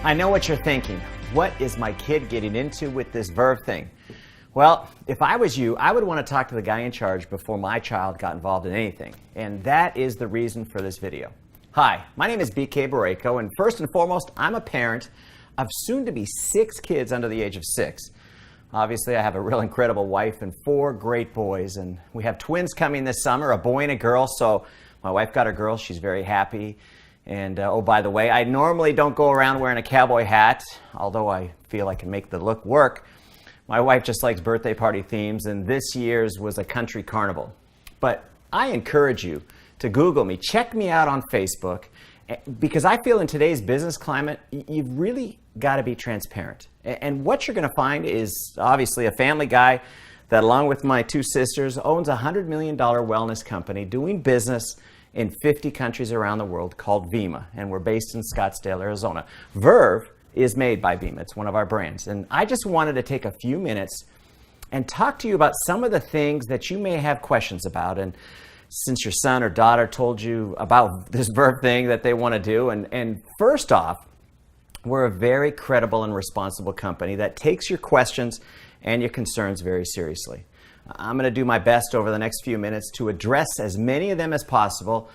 I know what you're thinking. What is my kid getting into with this Verve thing? Well, if I was you, I would want to talk to the guy in charge before my child got involved in anything. And that is the reason for this video. Hi, my name is BK Barreco, and first and foremost, I'm a parent of soon-to-be 6 kids under the age of 6. Obviously, I have a real incredible wife and 4 great boys, and we have twins coming this summer, a boy and a girl, so my wife got a girl. She's very happy. And oh, by the way, I normally don't go around wearing a cowboy hat, although I feel I can make the look work. My wife just likes birthday party themes, and this year's was a country carnival. But I encourage you to Google me, check me out on Facebook, because I feel in today's business climate, you've really got to be transparent. And what you're going to find is obviously a family guy that, along with my 2 sisters, owns a $100 million wellness company doing business in 50 countries around the world called Vima, and we're based in Scottsdale, Arizona. Verve is made by Vima. It's one of our brands. And I just wanted to take a few minutes and talk to you about some of the things that you may have questions about. And since your son or daughter told you about this Verve thing that they want to do, and first off, we're a very credible and responsible company that takes your questions and your concerns very seriously. I'm going to do my best over the next few minutes to address as many of them as possible.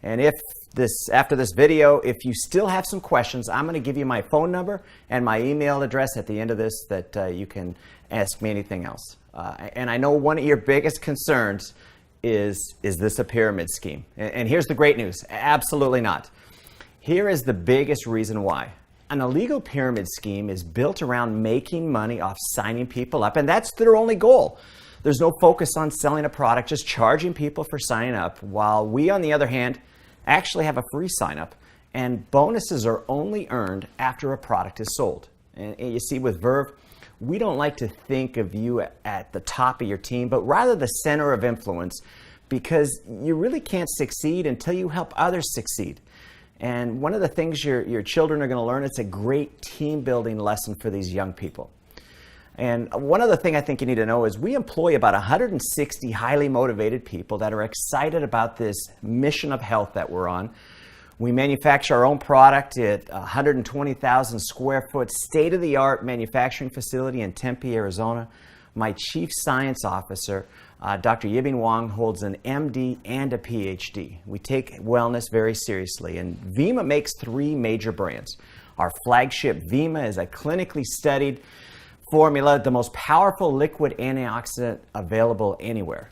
And after this video, if you still have some questions, I'm going to give you my phone number and my email address at the end of this that you can ask me anything else. And I know one of your biggest concerns is this a pyramid scheme? And here's the great news. Absolutely not. Here is the biggest reason why. An illegal pyramid scheme is built around making money off signing people up, and that's their only goal. There's no focus on selling a product, just charging people for signing up, while we, on the other hand, actually have a free sign up, and bonuses are only earned after a product is sold. And you see, with Verve, we don't like to think of you at the top of your team, but rather the center of influence, because you really can't succeed until you help others succeed. And one of the things your children are going to learn, it's a great team building lesson for these young people. And one other thing I think you need to know is we employ about 160 highly motivated people that are excited about this mission of health that we're on. We manufacture our own product at 120,000 square foot state-of-the-art manufacturing facility in Tempe, Arizona. My chief science officer, Dr. Yibing Wang, holds an MD and a PhD. We take wellness very seriously, and Vima makes 3 major brands. Our flagship Vima is a clinically studied formula, the most powerful liquid antioxidant available anywhere.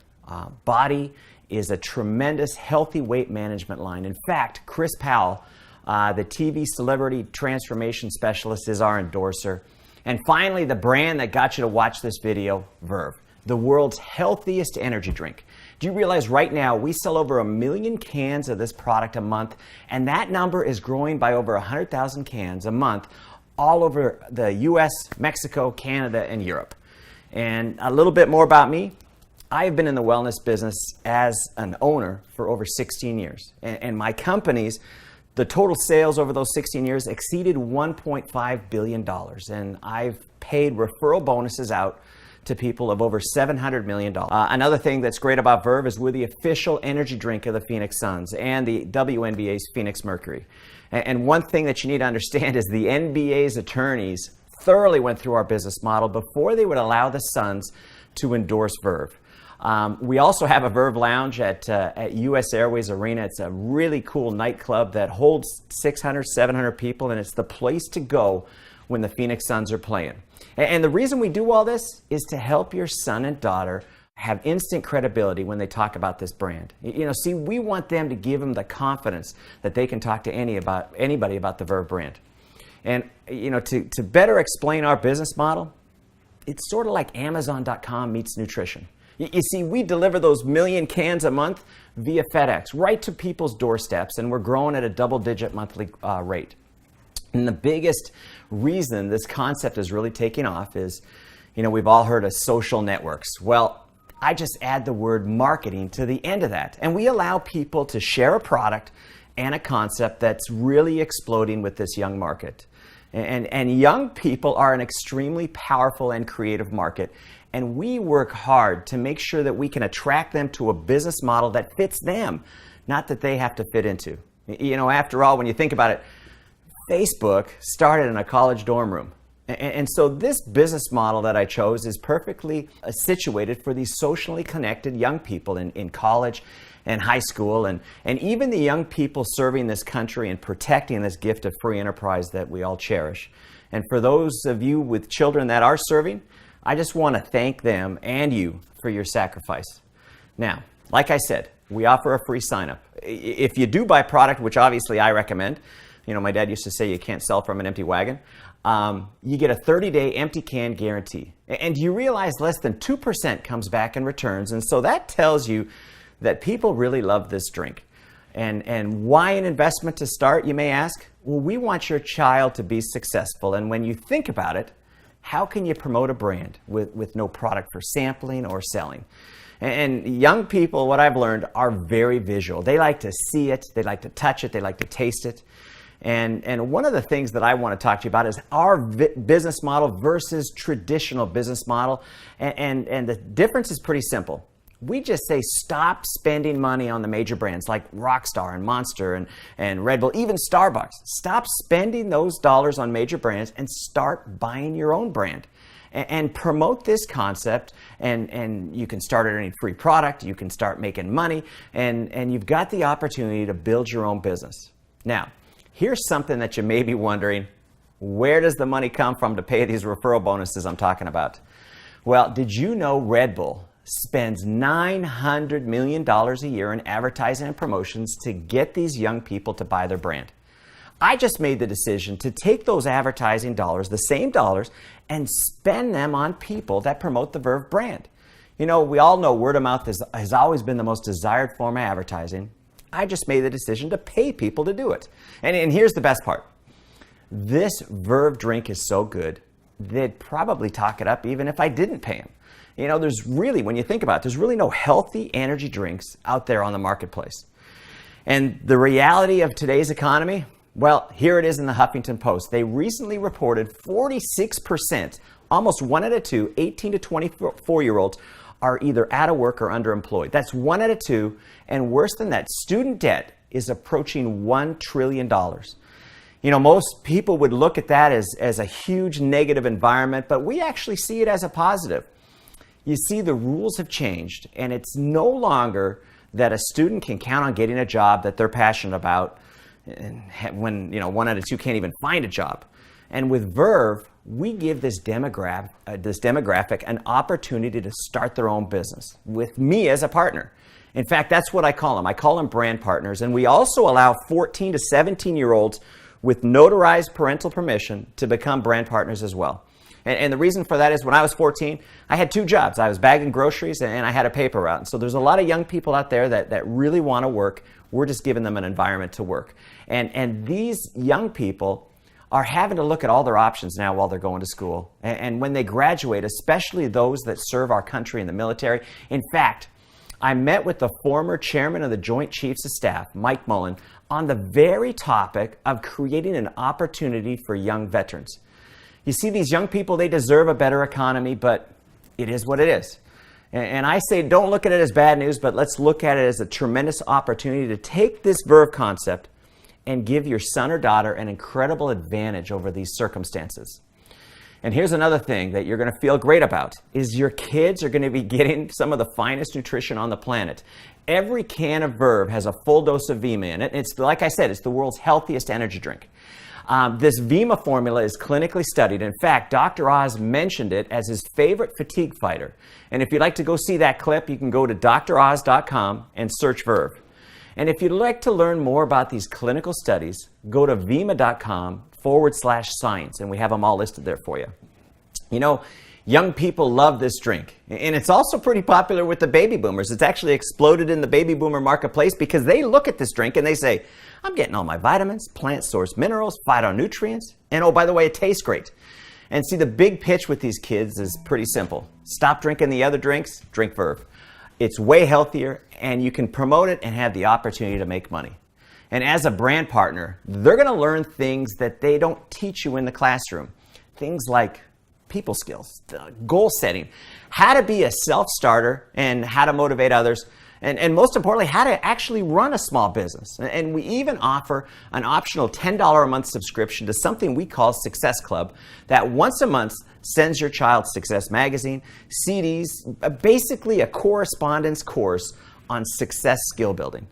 Body is a tremendous healthy weight management line. In fact, Chris Powell, the TV celebrity transformation specialist, is our endorser. And finally, the brand that got you to watch this video, Verve, the world's healthiest energy drink. Do you realize right now we sell over 1 million cans of this product a month, and that number is growing by over 100,000 cans a month all over the US, Mexico, Canada, and Europe. And a little bit more about me. I've been in the wellness business as an owner for over 16 years. And my companies, the total sales over those 16 years exceeded $1.5 billion. And I've paid referral bonuses out to people of over $700 million. Another thing that's great about Verve is we're the official energy drink of the Phoenix Suns and the WNBA's Phoenix Mercury. And one thing that you need to understand is the NBA's attorneys thoroughly went through our business model before they would allow the Suns to endorse Verve. We also have a Verve Lounge at US Airways Arena. It's a really cool nightclub that holds 600, 700 people, and it's the place to go when the Phoenix Suns are playing. And the reason we do all this is to help your son and daughter have instant credibility when they talk about this brand. See, we want them to give them the confidence that they can talk to anybody about the Verve brand. And, to better explain our business model, it's sort of like Amazon.com meets nutrition. You see, we deliver those 1 million cans a month via FedEx right to people's doorsteps, and we're growing at a double-digit monthly rate. And the biggest reason this concept is really taking off is, we've all heard of social networks. Well, I just add the word marketing to the end of that. And we allow people to share a product and a concept that's really exploding with this young market. And young people are an extremely powerful and creative market. And we work hard to make sure that we can attract them to a business model that fits them, not that they have to fit into. After all, when you think about it, Facebook started in a college dorm room. And so this business model that I chose is perfectly situated for these socially connected young people in college and high school, and even the young people serving this country and protecting this gift of free enterprise that we all cherish. And for those of you with children that are serving, I just want to thank them and you for your sacrifice. Now, like I said, we offer a free sign-up. If you do buy product, which obviously I recommend, you know, my dad used to say you can't sell from an empty wagon, you get a 30-day empty can guarantee. And you realize less than 2% comes back in returns, and so that tells you that people really love this drink. And why an investment to start, you may ask? Well, we want your child to be successful, and when you think about it, how can you promote a brand with no product for sampling or selling? And young people, what I've learned, are very visual. They like to see it, they like to touch it, they like to taste it. And one of the things that I want to talk to you about is our business model versus traditional business model. And the difference is pretty simple. We just say stop spending money on the major brands like Rockstar and Monster and Red Bull, even Starbucks. Stop spending those dollars on major brands and start buying your own brand. And promote this concept, and you can start at any free product, you can start making money, and you've got the opportunity to build your own business. Now, here's something that you may be wondering, where does the money come from to pay these referral bonuses I'm talking about? Well, did you know Red Bull spends $900 million a year in advertising and promotions to get these young people to buy their brand? I just made the decision to take those advertising dollars, the same dollars, and spend them on people that promote the Verve brand. You know, we all know word of mouth has always been the most desired form of advertising. I just made the decision to pay people to do it. And here's the best part. This Verve drink is so good, they'd probably talk it up even if I didn't pay them. You know, there's really, when you think about it, there's really no healthy energy drinks out there on the marketplace. And the reality of today's economy, well, here it is in the Huffington Post. They recently reported 46%, almost 1 out of 2, 18 to 24-year-olds are either out of work or underemployed. That's 1 out of 2, and worse than that, student debt is approaching $1 trillion. You know, most people would look at that as a huge negative environment, but we actually see it as a positive. You see, the rules have changed, and it's no longer that a student can count on getting a job that they're passionate about when, you know, 1 out of 2 can't even find a job. And with Verve, we give this demographic an opportunity to start their own business with me as a partner. In fact, that's what I call them. I call them brand partners. And we also allow 14 to 17-year-olds with notarized parental permission to become brand partners as well. And the reason for that is when I was 14, I had 2 jobs. I was bagging groceries and I had a paper route. And so there's a lot of young people out there that really want to work. We're just giving them an environment to work. And these young people are having to look at all their options now while they're going to school. And when they graduate, especially those that serve our country in the military. In fact, I met with the former chairman of the Joint Chiefs of Staff, Mike Mullen, on the very topic of creating an opportunity for young veterans. You see, these young people, they deserve a better economy, but it is what it is. And I say don't look at it as bad news, but let's look at it as a tremendous opportunity to take this Verve concept and give your son or daughter an incredible advantage over these circumstances. And here's another thing that you're going to feel great about, is your kids are going to be getting some of the finest nutrition on the planet. Every can of Verve has a full dose of Vima in it. It's, like I said, it's the world's healthiest energy drink. This Vima formula is clinically studied. In fact, Dr. Oz mentioned it as his favorite fatigue fighter. And if you'd like to go see that clip, you can go to droz.com and search Verve. And if you'd like to learn more about these clinical studies, go to vima.com/science, and we have them all listed there for you. You know, young people love this drink, and it's also pretty popular with the baby boomers. It's actually exploded in the baby boomer marketplace because they look at this drink and they say, I'm getting all my vitamins, plant-sourced minerals, phytonutrients, and oh, by the way, it tastes great. And see, the big pitch with these kids is pretty simple. Stop drinking the other drinks, drink Verve. It's way healthier, and you can promote it and have the opportunity to make money. And as a brand partner, they're going to learn things that they don't teach you in the classroom. Things like people skills, goal setting, how to be a self-starter, and how to motivate others. and most importantly, how to actually run a small business. And we even offer an optional $10 a month subscription to something we call Success Club that once a month sends your child Success Magazine, CDs, basically a correspondence course on success skill building.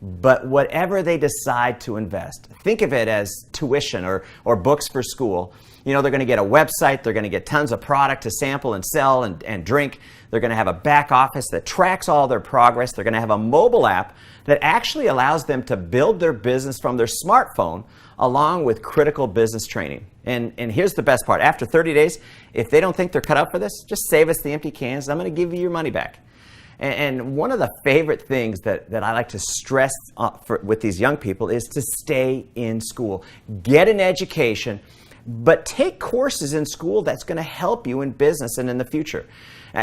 But whatever they decide to invest, think of it as tuition or books for school. You know, they're going to get a website, they're going to get tons of product to sample and sell and drink. They're going to have a back office that tracks all their progress. They're going to have a mobile app that actually allows them to build their business from their smartphone along with critical business training. And here's the best part. After 30 days, if they don't think they're cut out for this, just save us the empty cans. I'm going to give you your money back. And one of the favorite things that I like to stress with these young people is to stay in school. Get an education, but take courses in school that's going to help you in business and in the future.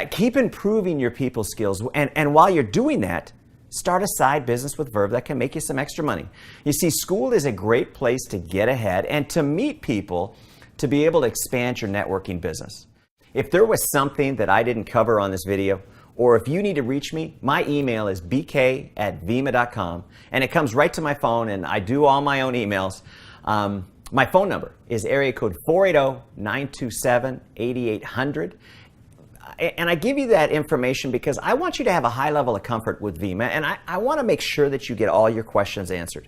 Keep improving your people skills. And while you're doing that, start a side business with Verve that can make you some extra money. You see, school is a great place to get ahead and to meet people to be able to expand your networking business. If there was something that I didn't cover on this video, or if you need to reach me, my email is bk@vima.com, and it comes right to my phone, and I do all my own emails. My phone number is area code 480-927-8800. And I give you that information because I want you to have a high level of comfort with Vima, and I want to make sure that you get all your questions answered.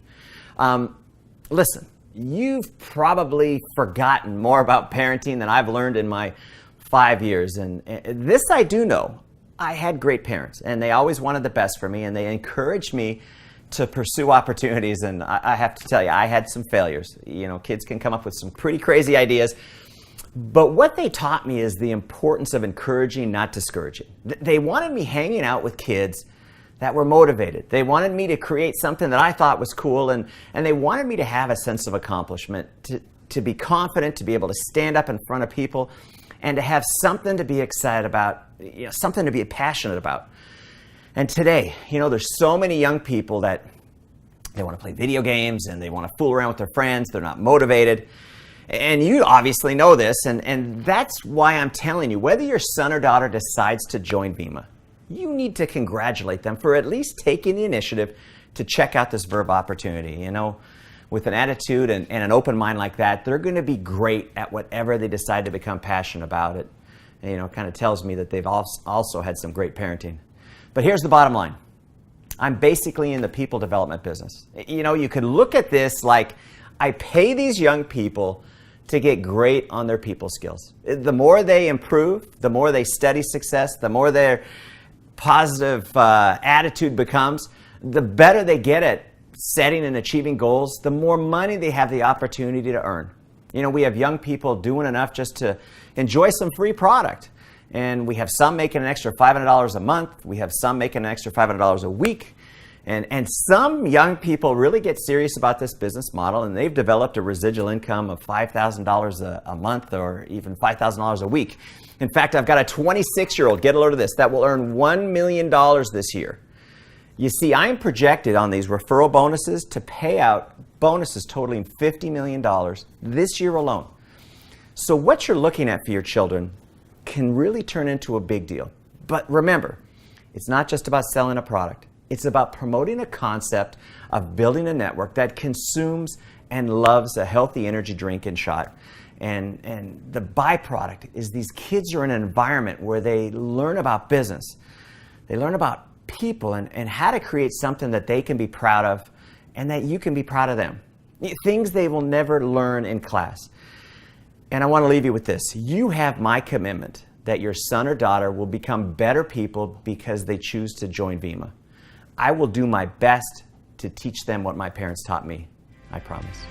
Listen, you've probably forgotten more about parenting than I've learned in my 5 years, and this I do know. I had great parents, and they always wanted the best for me, and they encouraged me to pursue opportunities, and I have to tell you, I had some failures. You know, kids can come up with some pretty crazy ideas, but what they taught me is the importance of encouraging, not discouraging. They wanted me hanging out with kids that were motivated. They wanted me to create something that I thought was cool, and they wanted me to have a sense of accomplishment, to be confident, to be able to stand up in front of people, and to have something to be excited about, you know, something to be passionate about. And today, you know, there's so many young people that they want to play video games and they want to fool around with their friends. They're not motivated. And you obviously know this, and that's why I'm telling you, whether your son or daughter decides to join Vima, you need to congratulate them for at least taking the initiative to check out this Verve opportunity. You know, with an attitude and an open mind like that, they're going to be great at whatever they decide to become passionate about it. And, you know, it kind of tells me that they've also had some great parenting. But here's the bottom line. I'm basically in the people development business. You know, you could look at this like I pay these young people to get great on their people skills. The more they improve, the more they study success, the more their positive attitude becomes, the better they get at setting and achieving goals, the more money they have the opportunity to earn. You know, we have young people doing enough just to enjoy some free product. And we have some making an extra $500 a month. We have some making an extra $500 a week. And some young people really get serious about this business model, and they've developed a residual income of $5,000 a month or even $5,000 a week. In fact, I've got a 26-year-old, get a load of this, that will earn $1 million this year. You see, I am projected on these referral bonuses to pay out bonuses totaling $50 million this year alone. So what you're looking at for your children can really turn into a big deal. But remember, it's not just about selling a product. It's about promoting a concept of building a network that consumes and loves a healthy energy drink and shot. And the byproduct is these kids are in an environment where they learn about business. They learn about people and how to create something that they can be proud of and that you can be proud of them. Things they will never learn in class. And I want to leave you with this. You have my commitment that your son or daughter will become better people because they choose to join Vima. I will do my best to teach them what my parents taught me. I promise.